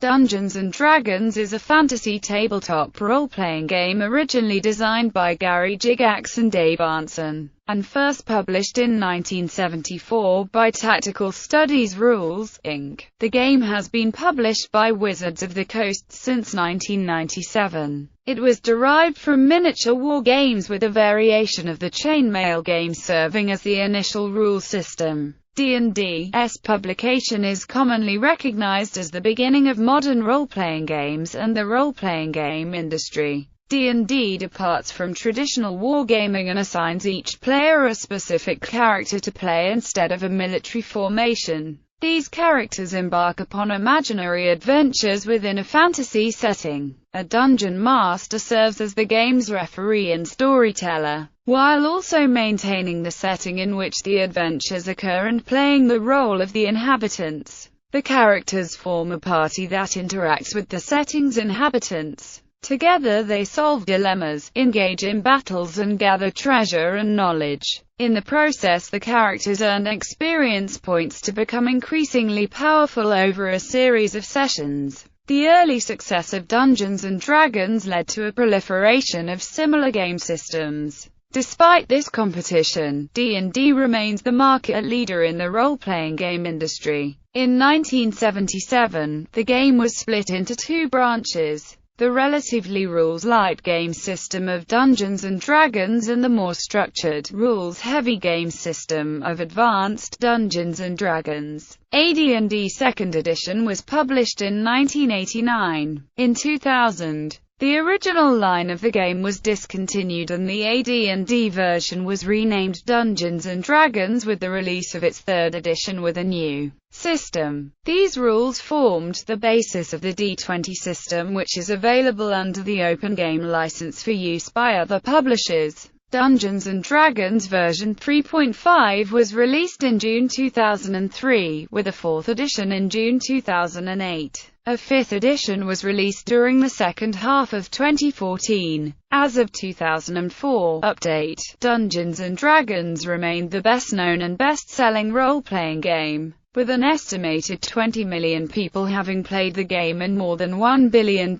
Dungeons & Dragons is a fantasy tabletop role-playing game originally designed by Gary Gygax and Dave Arneson, and first published in 1974 by Tactical Studies Rules, Inc. The game has been published by Wizards of the Coast since 1997. It was derived from miniature war games with a variation of the chainmail game serving as the initial rule system. D&D's publication is commonly recognized as the beginning of modern role-playing games and the role-playing game industry. D&D departs from traditional wargaming and assigns each player a specific character to play instead of a military formation. These characters embark upon imaginary adventures within a fantasy setting. A dungeon master serves as the game's referee and storyteller, while also maintaining the setting in which the adventures occur and playing the role of the inhabitants. The characters form a party that interacts with the setting's inhabitants. Together they solve dilemmas, engage in battles and gather treasure and knowledge. In the process, the characters earn experience points to become increasingly powerful over a series of sessions. The early success of Dungeons & Dragons led to a proliferation of similar game systems. Despite this competition, D&D remains the market leader in the role-playing game industry. In 1977, the game was split into two branches: the relatively rules-light game system of Dungeons & Dragons and the more structured, rules-heavy game system of Advanced Dungeons & Dragons. AD&D 2nd edition was published in 1989. In 2000, the original line of the game was discontinued and the AD&D version was renamed Dungeons & Dragons with the release of its 3rd edition with a new system. These rules formed the basis of the D20 system, which is available under the Open Game license for use by other publishers. Dungeons & Dragons version 3.5 was released in June 2003, with a 4th edition in June 2008. A 5th edition was released during the second half of 2014. As of 2004 update, Dungeons & Dragons remained the best-known and best-selling role-playing game, with an estimated 20 million people having played the game and more than $1 billion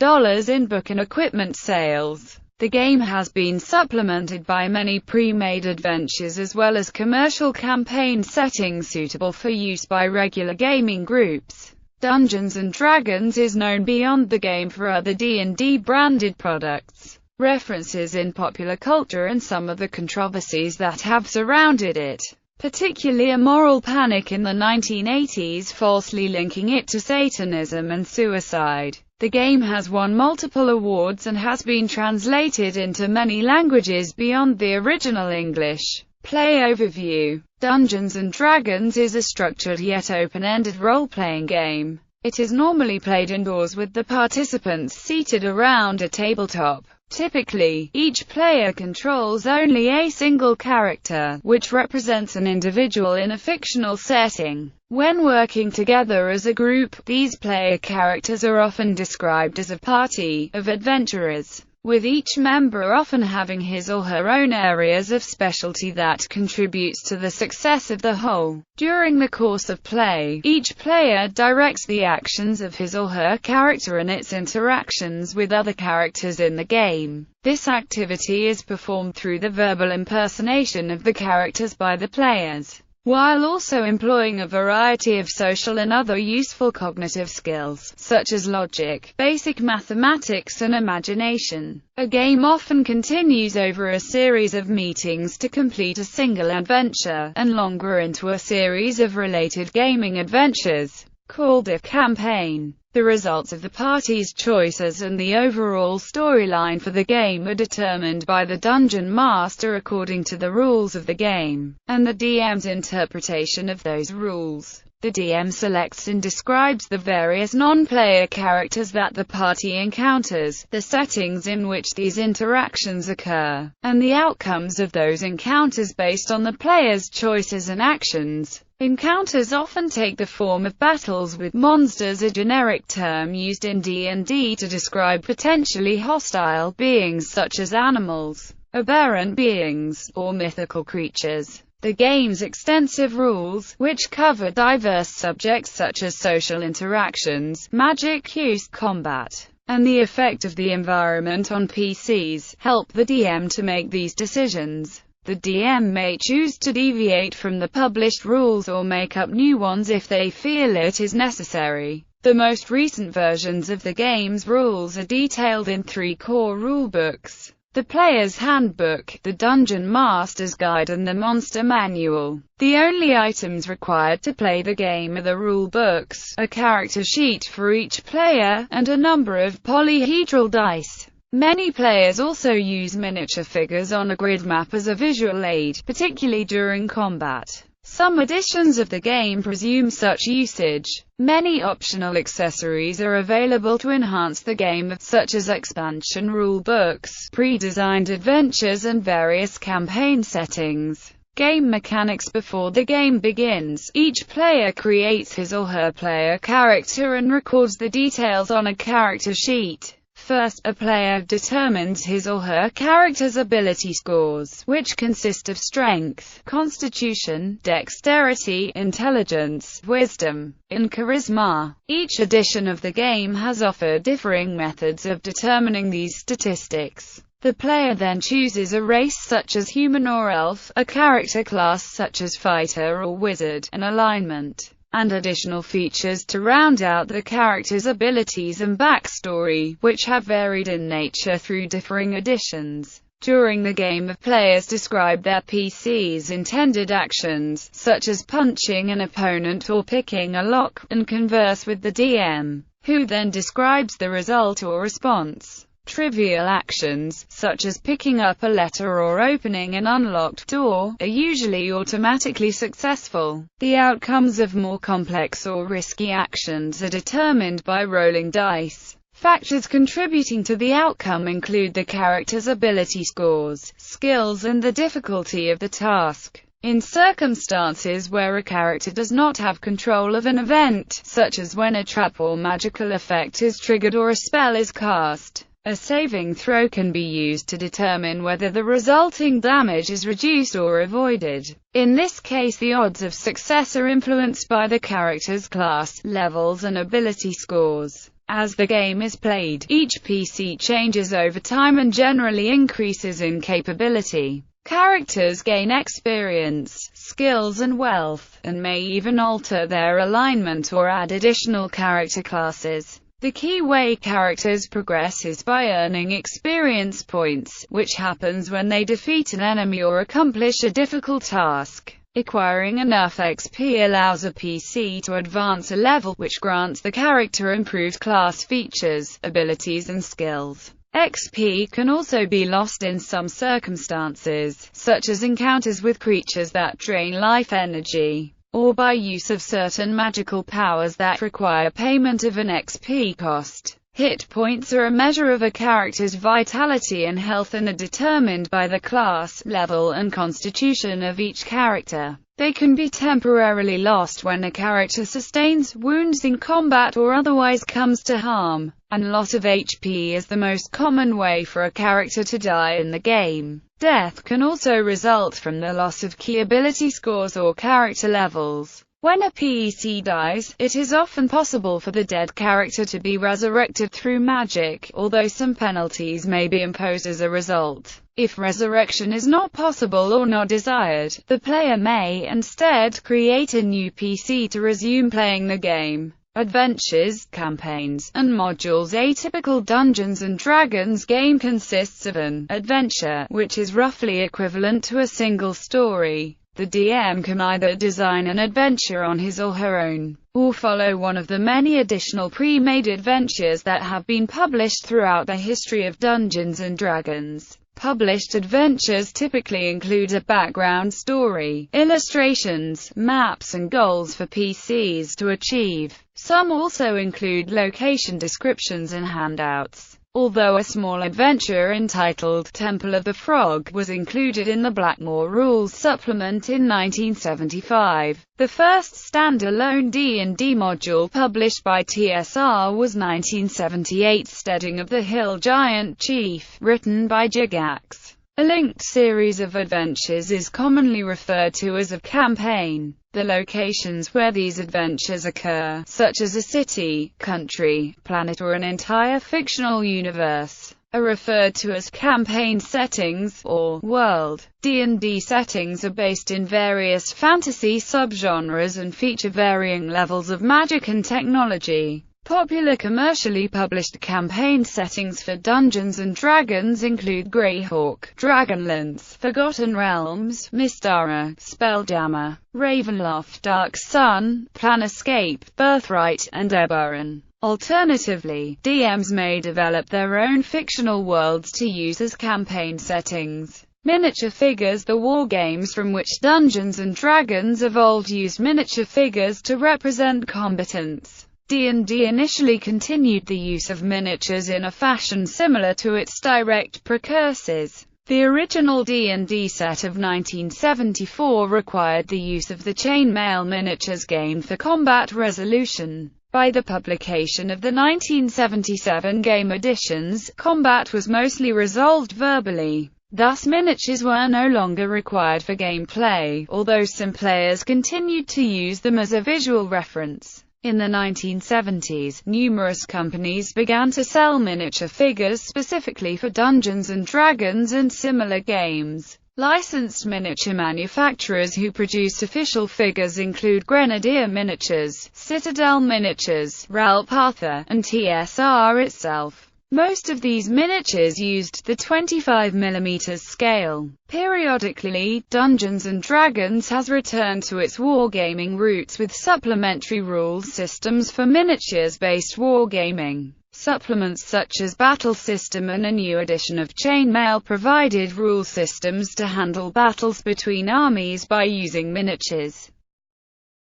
in book and equipment sales. The game has been supplemented by many pre-made adventures as well as commercial campaign settings suitable for use by regular gaming groups. Dungeons & Dragons is known beyond the game for other D&D branded products, references in popular culture and some of the controversies that have surrounded it, particularly a moral panic in the 1980s falsely linking it to Satanism and suicide. The game has won multiple awards and has been translated into many languages beyond the original English. Play overview. Dungeons & Dragons is a structured yet open-ended role-playing game. It is normally played indoors with the participants seated around a tabletop. Typically, each player controls only a single character, which represents an individual in a fictional setting. When working together as a group, these player characters are often described as a party of adventurers, with each member often having his or her own areas of specialty that contributes to the success of the whole. During the course of play, each player directs the actions of his or her character and its interactions with other characters in the game. This activity is performed through the verbal impersonation of the characters by the players, while also employing a variety of social and other useful cognitive skills, such as logic, basic mathematics and imagination. A game often continues over a series of meetings to complete a single adventure, and longer into a series of related gaming adventures, called a campaign. The results of the party's choices and the overall storyline for the game are determined by the Dungeon Master according to the rules of the game, and the DM's interpretation of those rules. The DM selects and describes the various non-player characters that the party encounters, the settings in which these interactions occur, and the outcomes of those encounters based on the player's choices and actions. Encounters often take the form of battles with monsters, a generic term used in D&D to describe potentially hostile beings such as animals, aberrant beings, or mythical creatures. The game's extensive rules, which cover diverse subjects such as social interactions, magic use, combat, and the effect of the environment on PCs, help the DM to make these decisions. The DM may choose to deviate from the published rules or make up new ones if they feel it is necessary. The most recent versions of the game's rules are detailed in 3 core rulebooks: the Player's Handbook, the Dungeon Master's Guide, and the Monster Manual. The only items required to play the game are the rulebooks, a character sheet for each player, and a number of polyhedral dice. Many players also use miniature figures on a grid map as a visual aid, particularly during combat. Some editions of the game presume such usage. Many optional accessories are available to enhance the game, such as expansion rulebooks, pre-designed adventures, and various campaign settings. Game mechanics. Before the game begins, each player creates his or her player character and records the details on a character sheet. First, a player determines his or her character's ability scores, which consist of strength, constitution, dexterity, intelligence, wisdom, and charisma. Each edition of the game has offered differing methods of determining these statistics. The player then chooses a race such as human or elf, a character class such as fighter or wizard, an alignment, and additional features to round out the character's abilities and backstory, which have varied in nature through differing editions. During the game, players describe their PC's intended actions, such as punching an opponent or picking a lock, and converse with the DM, who then describes the result or response. Trivial actions, such as picking up a letter or opening an unlocked door, are usually automatically successful. The outcomes of more complex or risky actions are determined by rolling dice. Factors contributing to the outcome include the character's ability scores, skills, and the difficulty of the task. In circumstances where a character does not have control of an event, such as when a trap or magical effect is triggered or a spell is cast, a saving throw can be used to determine whether the resulting damage is reduced or avoided. In this case, the odds of success are influenced by the character's class, levels, and ability scores. As the game is played, each PC changes over time and generally increases in capability. Characters gain experience, skills, and wealth, and may even alter their alignment or add additional character classes. The key way characters progress is by earning experience points, which happens when they defeat an enemy or accomplish a difficult task. Acquiring enough XP allows a PC to advance a level, which grants the character improved class features, abilities, and skills. XP can also be lost in some circumstances, such as encounters with creatures that drain life energy, or by use of certain magical powers that require payment of an XP cost. Hit points are a measure of a character's vitality and health and are determined by the class, level, and constitution of each character. They can be temporarily lost when a character sustains wounds in combat or otherwise comes to harm, and loss of HP is the most common way for a character to die in the game. Death can also result from the loss of key ability scores or character levels. When a PC dies, it is often possible for the dead character to be resurrected through magic, although some penalties may be imposed as a result. If resurrection is not possible or not desired, the player may instead create a new PC to resume playing the game. Adventures, campaigns, and modules. A typical Dungeons & Dragons game consists of an adventure, which is roughly equivalent to a single story. The DM can either design an adventure on his or her own, or follow one of the many additional pre-made adventures that have been published throughout the history of Dungeons & Dragons. Published adventures typically include a background story, illustrations, maps, and goals for PCs to achieve. Some also include location descriptions and handouts. Although a small adventure entitled Temple of the Frog was included in the Blackmore Rules supplement in 1975, the first standalone D&D module published by TSR was 1978's Steading of the Hill Giant Chief, written by Gygax. A linked series of adventures is commonly referred to as a campaign. The locations where these adventures occur, such as a city, country, planet or an entire fictional universe, are referred to as campaign settings, or world. D&D settings are based in various fantasy subgenres and feature varying levels of magic and technology. Popular commercially published campaign settings for Dungeons & Dragons include Greyhawk, Dragonlance, Forgotten Realms, Mystara, Spelljammer, Ravenloft, Dark Sun, Planescape, Birthright, and Eberron. Alternatively, DMs may develop their own fictional worlds to use as campaign settings. Miniature figures. The wargames from which Dungeons & Dragons evolved used miniature figures to represent combatants. D&D initially continued the use of miniatures in a fashion similar to its direct precursors. The original D&D set of 1974 required the use of the chainmail miniatures gained for combat resolution. By the publication of the 1977 game editions, combat was mostly resolved verbally. Thus miniatures were no longer required for gameplay, although some players continued to use them as a visual reference. In the 1970s, numerous companies began to sell miniature figures specifically for Dungeons & Dragons and similar games. Licensed miniature manufacturers who produce official figures include Grenadier Miniatures, Citadel Miniatures, Ralph-Arthur, and TSR itself. Most of these miniatures used the 25mm scale. Periodically, Dungeons & Dragons has returned to its wargaming roots with supplementary rules systems for miniatures-based wargaming. Supplements such as Battle System and a new edition of Chainmail provided rule systems to handle battles between armies by using miniatures.